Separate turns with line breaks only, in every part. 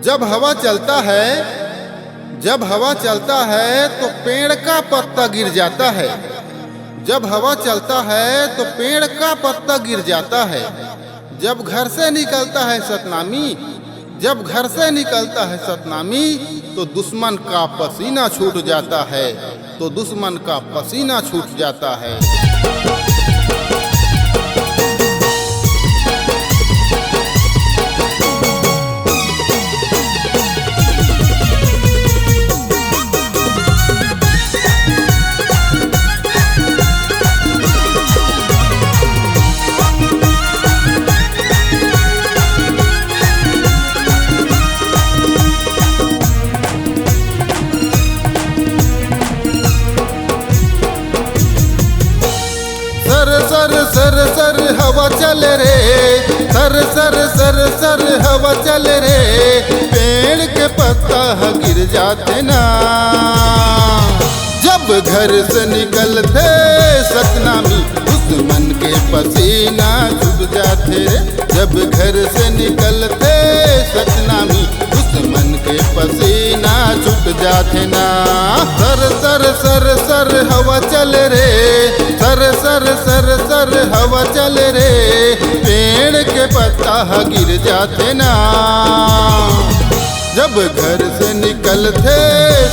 जब हवा चलता है, जब हवा चलता है तो पेड़ का पत्ता गिर जाता है। जब हवा चलता है तो पेड़ का पत्ता गिर जाता है। जब घर से निकलता है सतनामी, जब घर से निकलता है सतनामी, तो दुश्मन का पसीना छूट जाता है, तो दुश्मन का पसीना छूट जाता है। सर सर हवा चल रे, सर सर सर सर हवा चल रे, पेड़ के पत्ता गिर जाते ना। जब घर से निकलते सतनामी, दुश्मन के पसीना छूट जाते रे। जब घर से निकलते सतनामी, दुश्मन के पसीना छूट जाते ना। सर सर सर सर हवा चल रे, सर सर सर सर हवा चल रे, पेड़ के पत्ता गिर जाते ना। जब घर से निकलते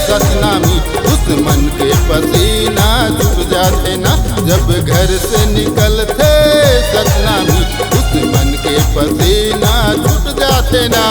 सतनामी, दुश्मन के पसीना छूट जाते ना। जब घर से निकलते सतनामी, दुश्मन के पसीना छूट जाते ना।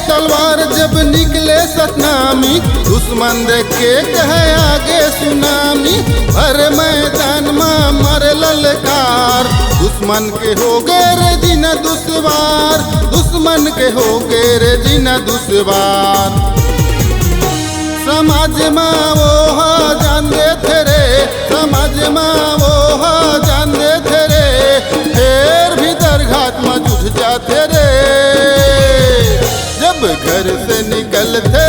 तलवार जब निकले सतनामी, दुश्मन देख के कहे आगे सुनामी। हर मैदान में मरे ललकार, दुश्मन के हो गए रे दिन दुश्वार, दुश्मन के हो गए रे दिन दुश्वार। समाज में वो जान देते रे, समाज में वो जान देते रे, फिर भी दरघाट में जुट जाते रे। जब घर से निकलते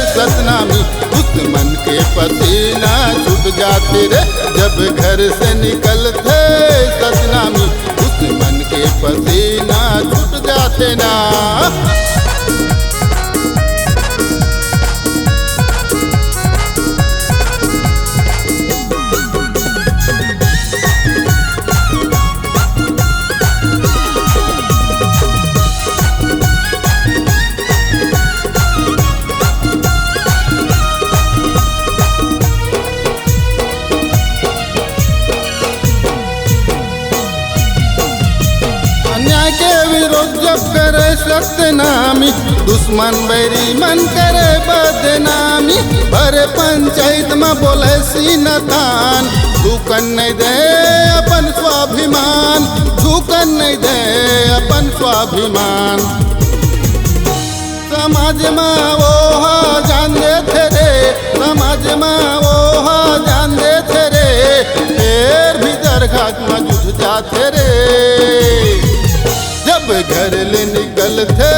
सतनामी, दुश्मन के पसीना छूट जाते रे। जब घर से निकलते सतनामी, दुश्मन के पसीना छूट जाते ना। के विरोध जब करे सतनामी, दुश्मन बैरी मन करे बदनामी। भरे पंचायत में बोले सीनतान, झुकन नहीं दे अपन स्वाभिमान, झुकन नहीं दे अपन स्वाभिमान। समाज में वो जान देते रे, समाज में वो जान देते रे, फिर भी दरघाट में जुट जाते रे। जब घर ले निकलते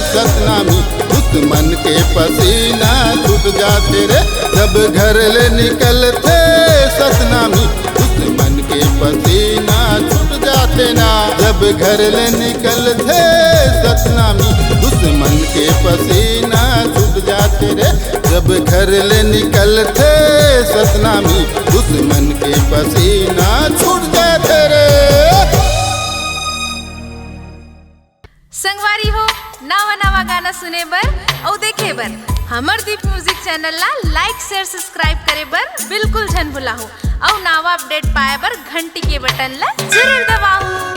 सतनामी, दुश्मन के पसीना छूट जाते रे। जब घर ले निकलते सतनामी, दुश्मन के पसीना छूट जाते ना। जब घर ले निकलते सतनामी, दुश्मन के पसीना छूट जाते रे। जब घर ले निकलते सतनामी, दुश्मन के पसीना छूट जाते रे।
संगवारी हो नवा नवा गाना सुने बर और देखे बर हमर दीप म्यूजिक चैनल ला लाइक शेयर सब्सक्राइब करे बर बिल्कुल झन भुलाहू और नवा अपडेट पाए बर घंटी के बटन ला जरूर दबाऊ।